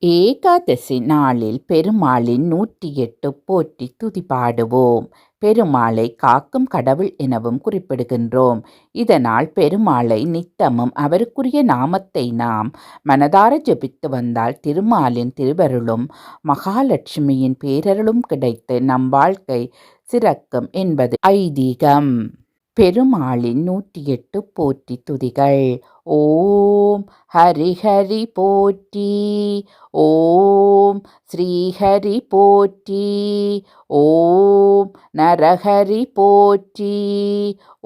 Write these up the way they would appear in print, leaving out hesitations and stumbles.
ஏகாதசி நாளில் பெருமாளின் 108 போற்றி துதி பாடுவோம். பெருமாளை காக்கும் கடவுள் எனவும் குறிப்பிடுகின்றோம். இதனால் பெருமாளை நித்தமும் அவருக்குரிய நாமத்தை நாம் மனதார ஜபித்து வந்தால் திருமாலின் திருவருளும் மகாலட்சுமியின் பேரருளும் கிடைத்து நம் வாழ்க்கை சிறக்கும் என்பது ஐதீகம். பெருமாளின் 108 போற்றி துதிகள். ஓம் ஹரிஹரி போற்றி, ஓம் ஸ்ரீஹரி போற்றி, ஓம் நரஹரி போற்றி,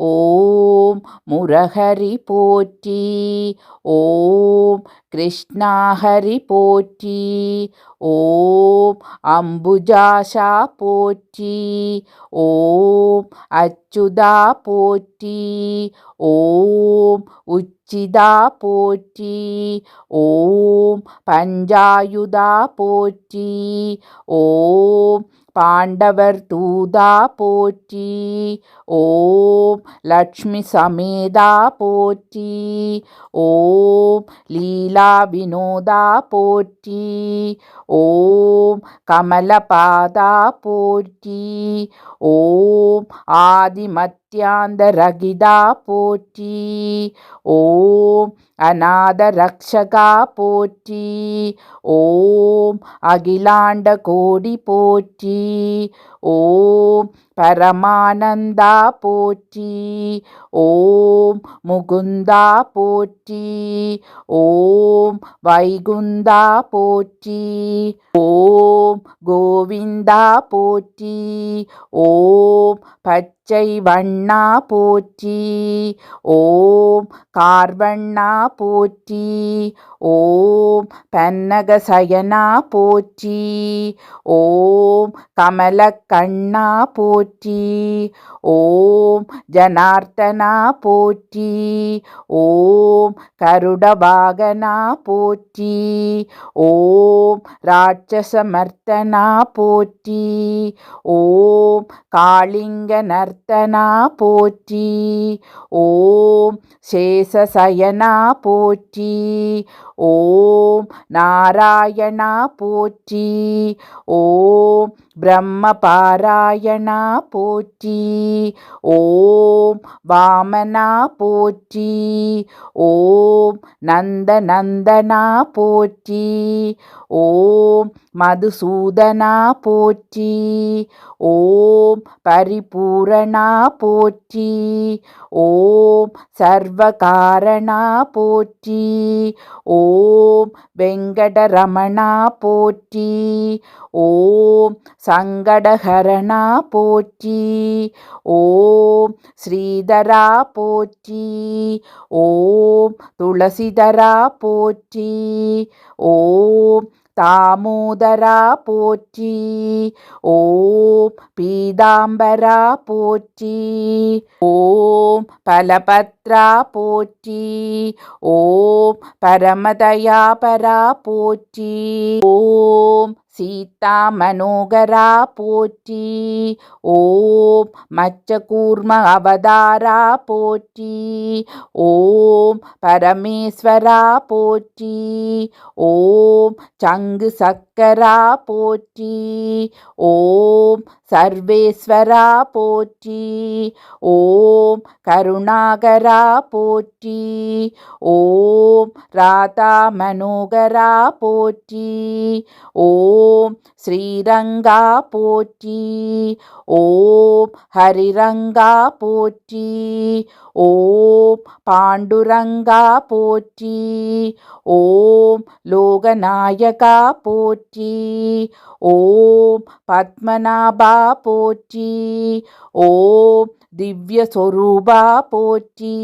ஓம் முரஹரி போற்றி, ஓம் கிருஷ்ணாஹரி போற்றி, ஓம் அம்புஜாஷா போற்றி, ஓம் அச்சுதா போற்றி, ஓம் உச்சிதா போற்றி, ஓம் பஞ்சாயுதா போற்றி, ஓம் பாண்டவர் தூதா போற்றி, ஓம் லக்ஷ்மி சமேதா போற்றி, ஓம் லீலா வினோதா போற்றி, ஓம் கமலபாதா போற்றி, ஓம் ஆதிமத்யாந்தரகிதா போற்றி, ஓம் அநாத ரக்ஷகா போற்றி, ஓம் அகிலாண்ட கோடி போற்றி, ஓம் பரமானந்தா போற்றி, ஓம் முகுந்தா போற்றி, ஓம் வைகுந்தா போற்றி, ஓம் கோவிந்தா போற்றி, ஓம் பச்சை வண்ணா போற்றி, ஓம் கார்வண்ணா போற்றி, ஓம் பன்னகசயனா போற்றி, ஓம் கமலக்கண்ணா போற்றி, ஓம் ஜனார்த்தனா போற்றி, ஓம் கருடவாகனா போற்றி, ஓம் ராட்சசமர்த்தனா போற்றி, ஓம் காளிங்க நர்த்தனா போற்றி, ஓம் சேஷசயனா போற்றி, ஓம் நாராயணா போற்றி, ஓம் பிரம்மபாராயணா போற்றி, ஓம் வாமனா போற்றி, ஓம் நந்தநந்தனா போற்றி, ஓம் மதுசூதனா போற்றி, ஓம் பரிபூரணா போற்றி, ஓம் சர்வகாரணா போற்றி, ஓம் வெங்கடரமணா போற்றி, ஓம் சங்கடஹரணா போற்றி, ஓம் ஸ்ரீதரா போற்றி, ஓம் துளசிதரா போற்றி, ஓம் தாமோதரா போற்றி, ஓம் பீதாம்பரா போற்றி, ஓம் பலபத்ரா போற்றி, ஓம் பரமதயாபரா போற்றி, ஓம் சீதா மனோகரா போற்றி, ஓம் மச்சகூர்ம அவதாரா போற்றி, ஓம் பரமேஸ்வரா போற்றி, ஓம் சங்கு சக்கரா போற்றி, ஓம் சர்வேஸ்வரா போற்றி, ஓம் கருணாகரா போற்றி, ஓம் ராதா மனோகரா போற்றி, ஓம் ஸ்ரீரங்கா போற்றி, ஓம் ஹரிரங்கா போற்றி, ஓம் பாண்டுரங்கா போற்றி, ஓம் லோகநாயகா போற்றி, ஓம் பத்மநாபா போற்றி, ஓம் திவ்ய சொரூபா போற்றி,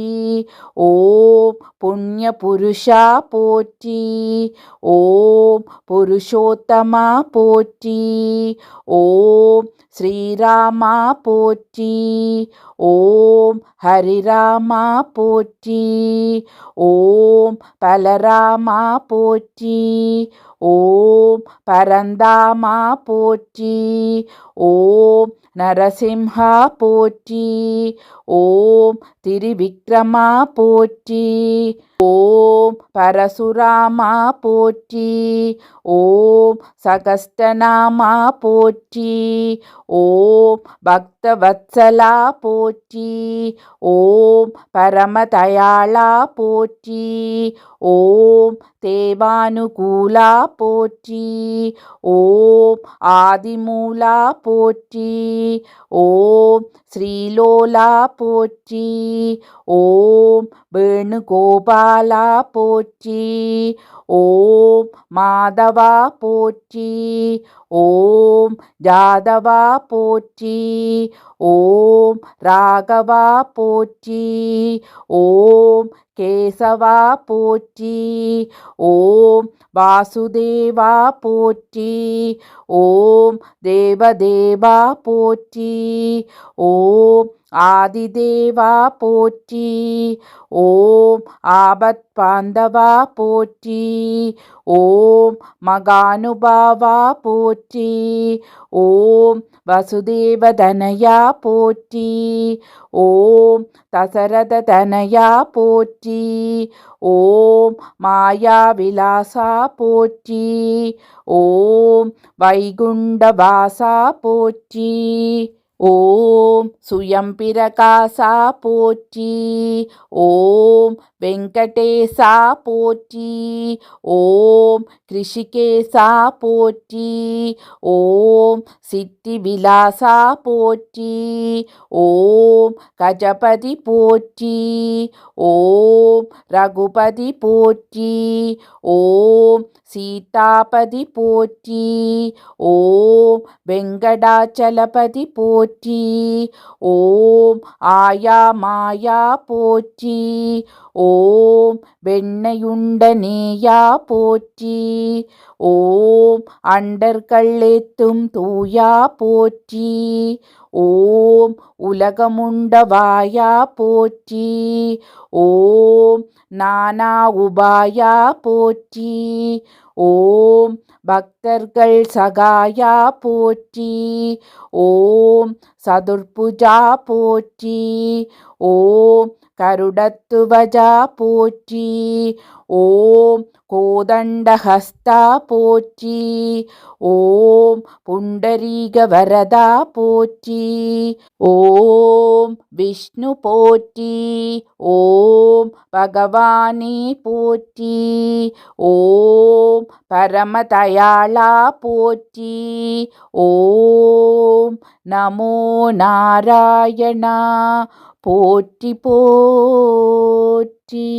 ஓம் புண்ணிய புருஷா போற்றி, ஓம் புருஷோத்தமா போற்றி, ஓம் ஸ்ரீராமா போற்றி, ஓம் ஹரிராமா போற்றி, ஓம் பலராமா போற்றி, ஓம் பரந்தாமா போற்றி, ஓம் நரசிம்ஹா போற்றி. ஓம் திரிவிக்ரமா போற்றி. ஓம் பரசுராமா போற்றி. ஓம் சகஸ்டநாமா போற்றி. ஓம் பக்தவத்சலா போற்றி. ஓம் பரமதயாளா போற்றி. ஓம் தேவானுகூலா போற்றி. ஓம் ஆதிமூலா போற்றி. ஓம் ஸ்ரீலோலா போற்றி. ஓம் வேணுகோபாலா போற்றி. ஓம் மாதவா போற்றி. ஓம் ஜாதவா போற்றி. ஓம் ராகவா போற்றி. ஓம் கேசவா போற்றி. ஓம் வாசுதேவா போற்றி. ஓம் தேவதேவா போற்றி. ஓம் ஆதிதேவா போற்றி. ஓம் ஆபத் பாந்தவா போற்றி. ஓம் மகானுபாவா போற்றி. ஓம் வசுதேவதனயா போற்றி. ஓம் தசரததனயா போற்றி. ஓம் மாயாவிலாசா போற்றி. ஓம் வைகுண்டவாசா போற்றி. ஓம் சுயம்பிரகாசா போற்றி. ஓம் வெங்கடேசா போற்றி. ஓம் கிருஷிகேசா போற்றி. ஓம் சித்திவிலாசா போற்றி. ஓம் கஜபதி போற்றி. ஓம் ரகுபதி போற்றி. ஓம் சீதாபதி போற்றி. ஓம் வெங்கடாச்சலபதி போற்றி. ஓம் ஆயா மாயா போற்றி. ஓம் வெண்ணையுண்டனேயா போற்றி. ஓம் அண்டர்களேத்தும் தூயா போற்றி. ஓம் உலகமுண்டவாயா போற்றி. ஓம் நானா உபாயா போற்றி. ஓம் பக்தர்கள் சகாயா போற்றி. ஓம் சதுர்புஜா போற்றி. ஓம் கருடத்துவஜா போற்றி. ஓம் கோதண்டஹஸ்தா போற்றி. ஓம் புண்டரீகவரதா போற்றி. ஓம் விஷ்ணு போற்றி. ஓம் பகவானே போற்றி. ஓம் பரமதயாளா போற்றி. ஓம் நமோ நாராயணா போற்றி போற்றி.